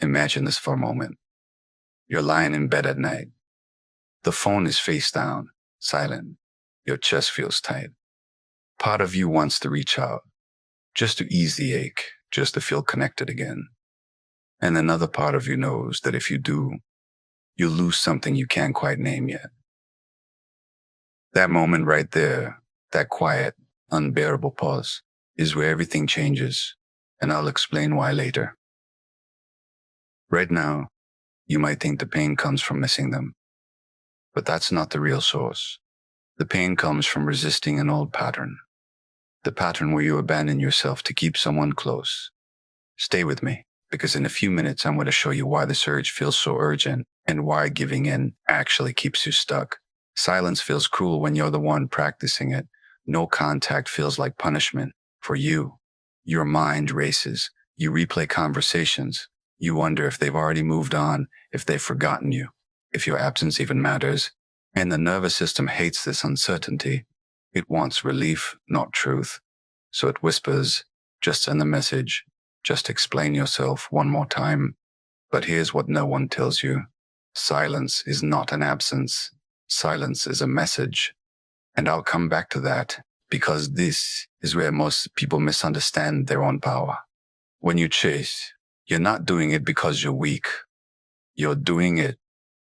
Imagine this for a moment. You're lying in bed at night. The phone is face down, silent. Your chest feels tight. Part of you wants to reach out, just to ease the ache, just to feel connected again. And another part of you knows that if you do, you'll lose something you can't quite name yet. That moment right there, that quiet, unbearable pause, is where everything changes, and I'll explain why later. Right now, you might think the pain comes from missing them, but that's not the real source. The pain comes from resisting an old pattern, the pattern where you abandon yourself to keep someone close. Stay with me, because in a few minutes I'm going to show you why this urge feels so urgent and why giving in actually keeps you stuck. Silence feels cruel when you're the one practicing it. No contact feels like punishment. For you, your mind races. You replay conversations. You wonder if they've already moved on, if they've forgotten you, if your absence even matters. And the nervous system hates this uncertainty. It wants relief, not truth. So it whispers, just send the message. Just explain yourself one more time. But here's what no one tells you. Silence is not an absence. Silence is a message. And I'll come back to that, because this is where most people misunderstand their own power. When you chase, you're not doing it because you're weak. You're doing it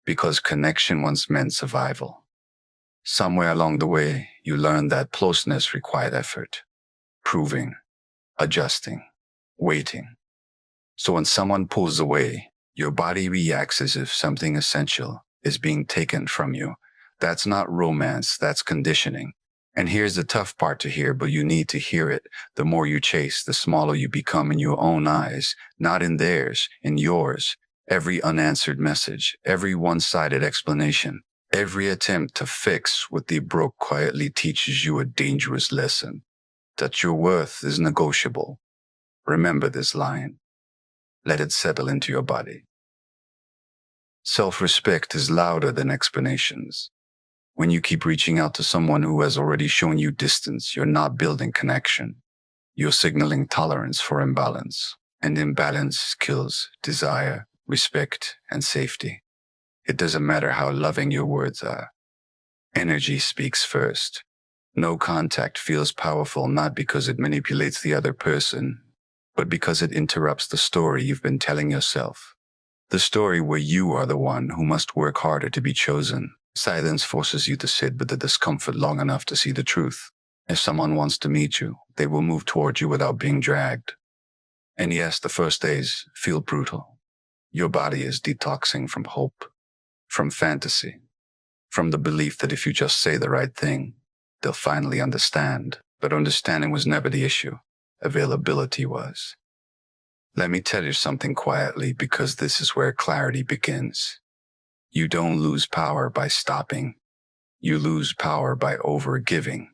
because connection once meant survival. Somewhere along the way, you learned that closeness required effort, proving, adjusting, waiting. So when someone pulls away, your body reacts as if something essential is being taken from you. That's not romance, that's conditioning. And here's the tough part to hear, but you need to hear it. The more you chase, the smaller you become in your own eyes, not in theirs, in yours. Every unanswered message, every one-sided explanation, every attempt to fix what they broke quietly teaches you a dangerous lesson, that your worth is negotiable. Remember this line. Let it settle into your body. Self-respect is louder than explanations. When you keep reaching out to someone who has already shown you distance, you're not building connection. You're signaling tolerance for imbalance, and imbalance kills desire, respect, and safety. It doesn't matter how loving your words are. Energy speaks first. No contact feels powerful not because it manipulates the other person, but because it interrupts the story you've been telling yourself. The story where you are the one who must work harder to be chosen. Silence forces you to sit with the discomfort long enough to see the truth. If someone wants to meet you, they will move towards you without being dragged. And yes, the first days feel brutal. Your body is detoxing from hope, from fantasy, from the belief that if you just say the right thing, they'll finally understand. But understanding was never the issue. Availability was. Let me tell you something quietly, because this is where clarity begins. You don't lose power by stopping. You lose power by overgiving.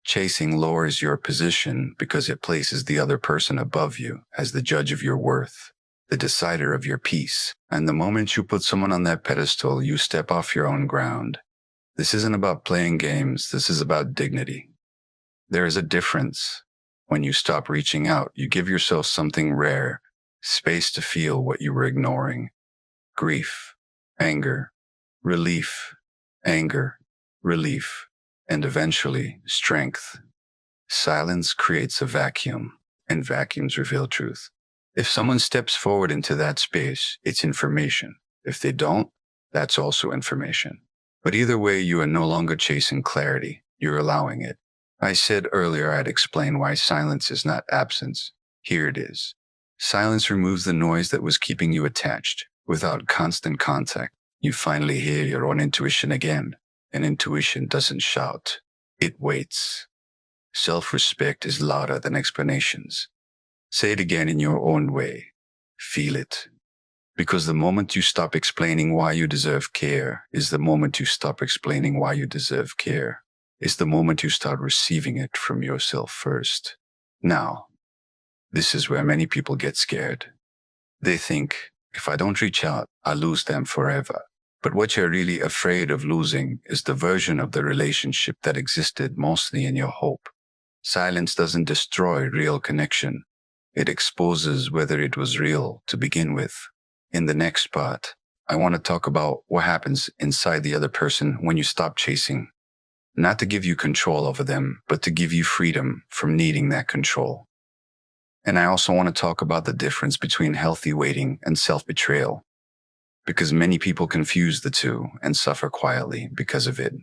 Chasing lowers your position because it places the other person above you as the judge of your worth, the decider of your peace. And the moment you put someone on that pedestal, you step off your own ground. This isn't about playing games. This is about dignity. There is a difference. When you stop reaching out, you give yourself something rare, space to feel what you were ignoring. Grief, anger, relief, anger, relief, and eventually strength. Silence creates a vacuum, and vacuums reveal truth. If someone steps forward into that space, it's information. If they don't, that's also information. But either way, you are no longer chasing clarity. You're allowing it. I said earlier I'd explain why silence is not absence. Here it is. Silence removes the noise that was keeping you attached. Without constant contact, you finally hear your own intuition again. And intuition doesn't shout. It waits. Self-respect is louder than explanations. Say it again in your own way. Feel it. Because the moment you stop explaining why you deserve care is the moment you stop explaining why you deserve care. It's the moment you start receiving it from yourself first. Now, this is where many people get scared. They think, if I don't reach out, I lose them forever. But what you're really afraid of losing is the version of the relationship that existed mostly in your hope. Silence doesn't destroy real connection. It exposes whether it was real to begin with. In the next part, I want to talk about what happens inside the other person when you stop chasing. Not to give you control over them, but to give you freedom from needing that control. And I also want to talk about the difference between healthy waiting and self-betrayal, because many people confuse the two and suffer quietly because of it.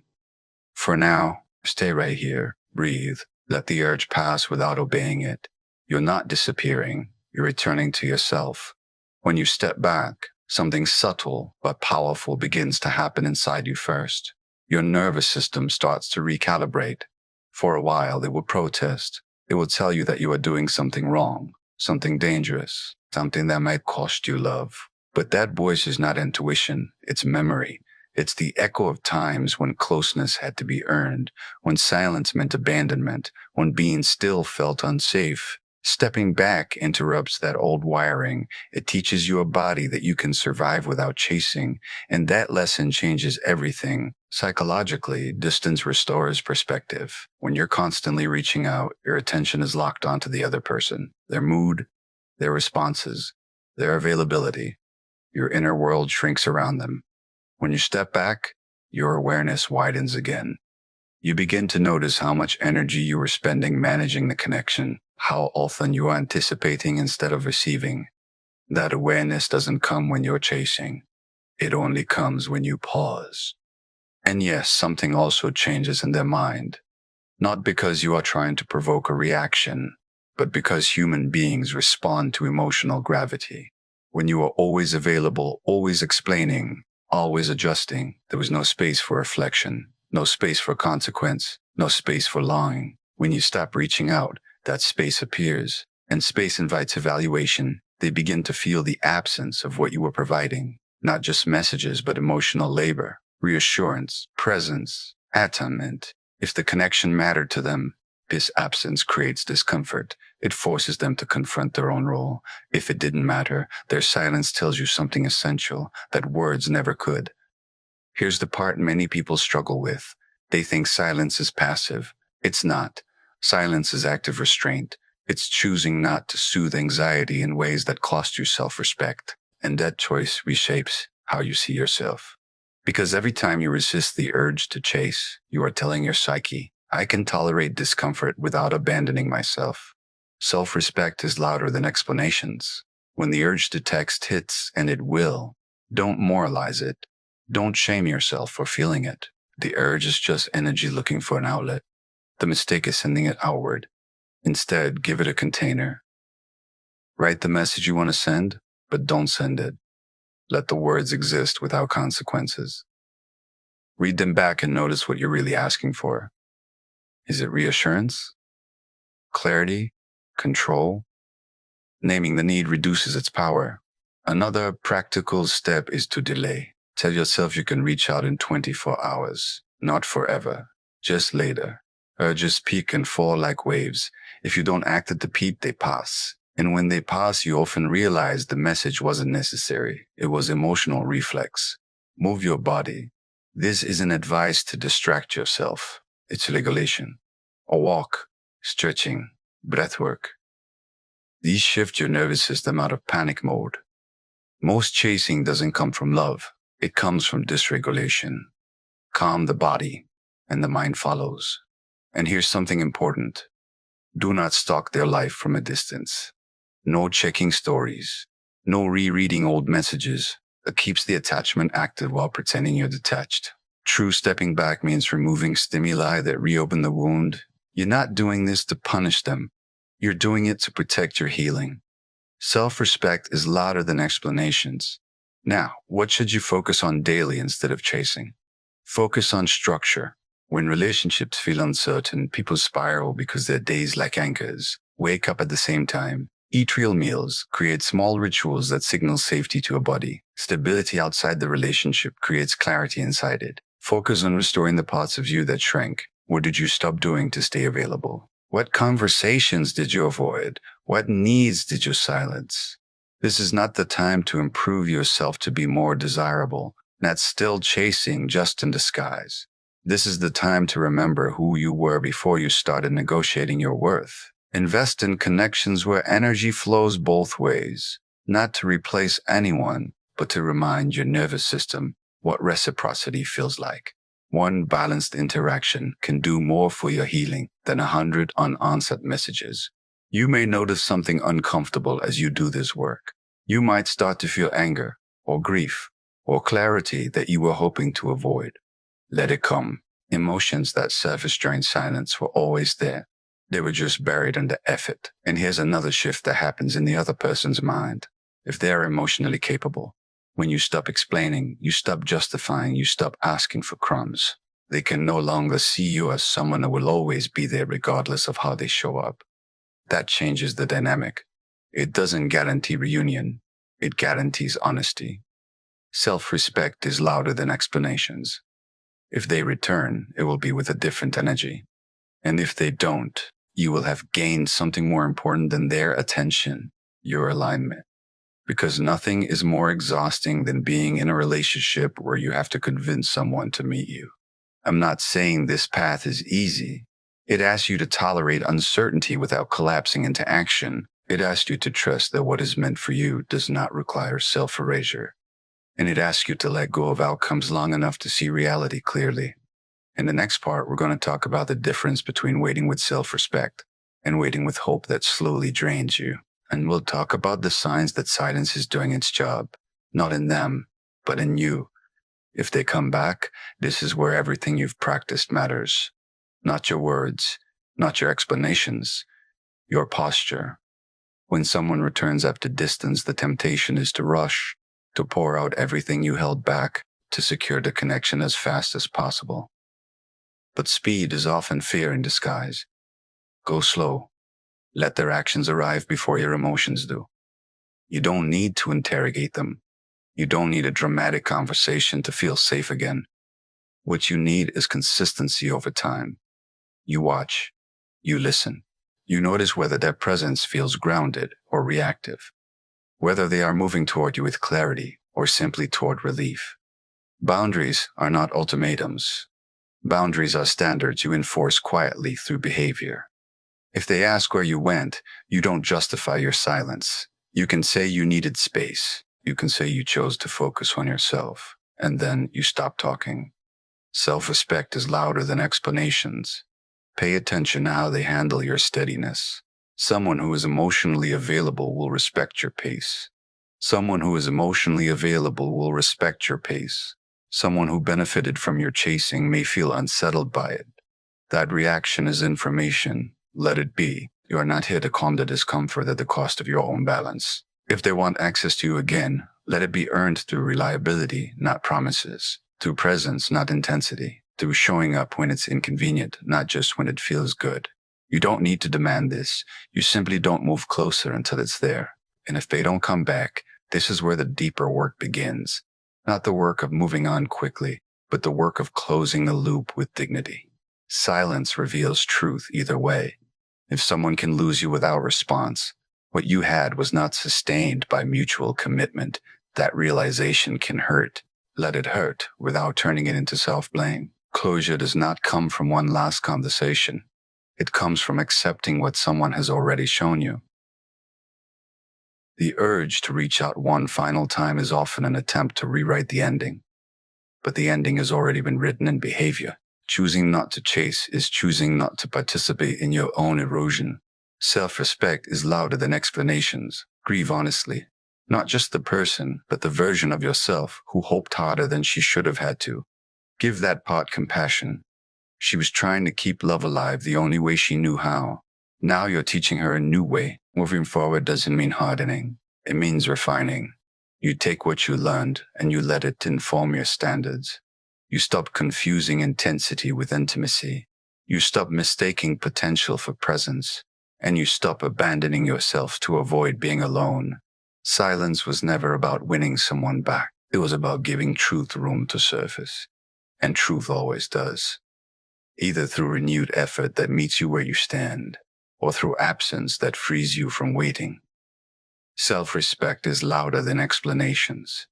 For now, stay right here, breathe, let the urge pass without obeying it. You're not disappearing, you're returning to yourself. When you step back, something subtle but powerful begins to happen inside you first. Your nervous system starts to recalibrate. For a while, it will protest. It will tell you that you are doing something wrong, something dangerous, something that might cost you love. But that voice is not intuition, it's memory. It's the echo of times when closeness had to be earned, when silence meant abandonment, when being still felt unsafe. Stepping back interrupts that old wiring. It teaches your body that you can survive without chasing, and that lesson changes everything. Psychologically, distance restores perspective. When you're constantly reaching out, your attention is locked onto the other person, their mood, their responses, their availability. Your inner world shrinks around them. When you step back, your awareness widens again. You begin to notice how much energy you were spending managing the connection, how often you are anticipating instead of receiving. That awareness doesn't come when you're chasing. It only comes when you pause. And yes, something also changes in their mind. Not because you are trying to provoke a reaction, but because human beings respond to emotional gravity. When you are always available, always explaining, always adjusting, there was no space for reflection, no space for consequence, no space for longing. When you stop reaching out, that space appears, and space invites evaluation. They begin to feel the absence of what you were providing, not just messages, but emotional labor, reassurance, presence, attunement. If the connection mattered to them, this absence creates discomfort. It forces them to confront their own role. If it didn't matter, their silence tells you something essential that words never could. Here's the part many people struggle with. They think silence is passive. It's not. Silence is active restraint. It's choosing not to soothe anxiety in ways that cost you self-respect. And that choice reshapes how you see yourself. Because every time you resist the urge to chase, you are telling your psyche, I can tolerate discomfort without abandoning myself. Self-respect is louder than explanations. When the urge to text hits, and it will, don't moralize it. Don't shame yourself for feeling it. The urge is just energy looking for an outlet. The mistake is sending it outward. Instead, give it a container. Write the message you want to send, but don't send it. Let the words exist without consequences. Read them back and notice what you're really asking for. Is it reassurance? Clarity? Control? Naming the need reduces its power. Another practical step is to delay. Tell yourself you can reach out in 24 hours, not forever, just later. Urges peak and fall like waves. If you don't act at the peak, they pass. And when they pass, you often realize the message wasn't necessary. It was emotional reflex. Move your body. This isn't advice to distract yourself. It's regulation. A walk, stretching, breath work. These shift your nervous system out of panic mode. Most chasing doesn't come from love. It comes from dysregulation. Calm the body, and the mind follows. And here's something important. Do not stalk their life from a distance. No checking stories. No rereading old messages. That keeps the attachment active while pretending you're detached. True stepping back means removing stimuli that reopen the wound. You're not doing this to punish them. You're doing it to protect your healing. Self-respect is louder than explanations. Now, what should you focus on daily instead of chasing? Focus on structure. When relationships feel uncertain, people spiral because their days lack anchors. Wake up at the same time. Eat real meals. Create small rituals that signal safety to a body. Stability outside the relationship creates clarity inside it. Focus on restoring the parts of you that shrank. What did you stop doing to stay available? What conversations did you avoid? What needs did you silence? This is not the time to improve yourself to be more desirable. That's still chasing, just in disguise. This is the time to remember who you were before you started negotiating your worth. Invest in connections where energy flows both ways, not to replace anyone, but to remind your nervous system what reciprocity feels like. One balanced interaction can do more for your healing than 100 unanswered messages. You may notice something uncomfortable as you do this work. You might start to feel anger or grief or clarity that you were hoping to avoid. Let it come. Emotions that surfaced during silence were always there. They were just buried under effort. And here's another shift that happens in the other person's mind. If they're emotionally capable, when you stop explaining, you stop justifying, you stop asking for crumbs. They can no longer see you as someone who will always be there regardless of how they show up. That changes the dynamic. It doesn't guarantee reunion. It guarantees honesty. Self-respect is louder than explanations. If they return, it will be with a different energy. And if they don't, you will have gained something more important than their attention, your alignment. Because nothing is more exhausting than being in a relationship where you have to convince someone to meet you. I'm not saying this path is easy. It asks you to tolerate uncertainty without collapsing into action. It asks you to trust that what is meant for you does not require self-erasure. And it asks you to let go of outcomes long enough to see reality clearly. In the next part, we're going to talk about the difference between waiting with self-respect and waiting with hope that slowly drains you. And we'll talk about the signs that silence is doing its job, not in them, but in you. If they come back, this is where everything you've practiced matters. Not your words, not your explanations, your posture. When someone returns after distance, the temptation is to rush, to pour out everything you held back, to secure the connection as fast as possible. But speed is often fear in disguise. Go slow. Let their actions arrive before your emotions do. You don't need to interrogate them. You don't need a dramatic conversation to feel safe again. What you need is consistency over time. You watch. You listen. You notice whether their presence feels grounded or reactive, whether they are moving toward you with clarity or simply toward relief. Boundaries are not ultimatums. Boundaries are standards you enforce quietly through behavior. If they ask where you went, you don't justify your silence. You can say you needed space. You can say you chose to focus on yourself, and then you stop talking. Self-respect is louder than explanations. Pay attention to how they handle your steadiness. Someone who is emotionally available will respect your pace. Someone who is emotionally available will respect your pace. Someone who benefited from your chasing may feel unsettled by it. That reaction is information. Let it be. You are not here to calm the discomfort at the cost of your own balance. If they want access to you again, let it be earned through reliability, not promises. Through presence, not intensity. Through showing up when it's inconvenient, not just when it feels good. You don't need to demand this. You simply don't move closer until it's there. And if they don't come back, this is where the deeper work begins. Not the work of moving on quickly, but the work of closing the loop with dignity. Silence reveals truth either way. If someone can lose you without response, what you had was not sustained by mutual commitment. That realization can hurt. Let it hurt without turning it into self-blame. Closure does not come from one last conversation. It comes from accepting what someone has already shown you. The urge to reach out one final time is often an attempt to rewrite the ending. But the ending has already been written in behavior. Choosing not to chase is choosing not to participate in your own erosion. Self-respect is louder than explanations. Grieve honestly. Not just the person, but the version of yourself who hoped harder than she should have had to. Give that part compassion. She was trying to keep love alive the only way she knew how. Now you're teaching her a new way. Moving forward doesn't mean hardening. It means refining. You take what you learned and you let it inform your standards. You stop confusing intensity with intimacy. You stop mistaking potential for presence. And you stop abandoning yourself to avoid being alone. Silence was never about winning someone back. It was about giving truth room to surface. And truth always does. Either through renewed effort that meets you where you stand, or through absence that frees you from waiting. Self-respect is louder than explanations.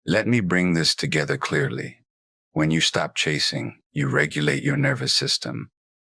Let me bring this together clearly. When you stop chasing, you regulate your nervous system.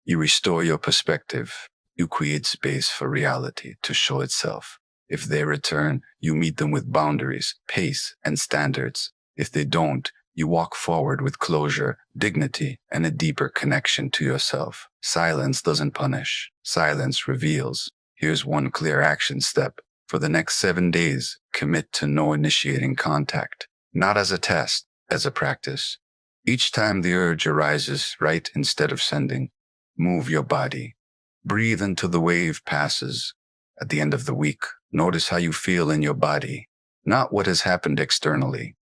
You restore your perspective. You create space for reality to show itself. If they return, you meet them with boundaries, pace, and standards. If they don't, you walk forward with closure, dignity, and a deeper connection to yourself. Silence doesn't punish. Silence reveals. Here's one clear action step. For the next 7 days, commit to no initiating contact. Not as a test, as a practice. Each time the urge arises, write instead of sending. Move your body. Breathe until the wave passes. At the end of the week, notice how you feel in your body, not what has happened externally.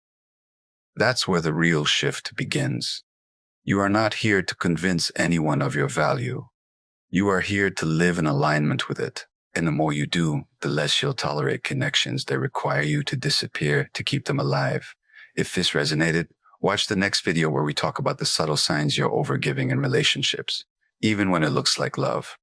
That's where the real shift begins. You are not here to convince anyone of your value. You are here to live in alignment with it. And the more you do, the less you'll tolerate connections that require you to disappear to keep them alive. If this resonated, watch the next video where we talk about the subtle signs you're overgiving in relationships, even when it looks like love.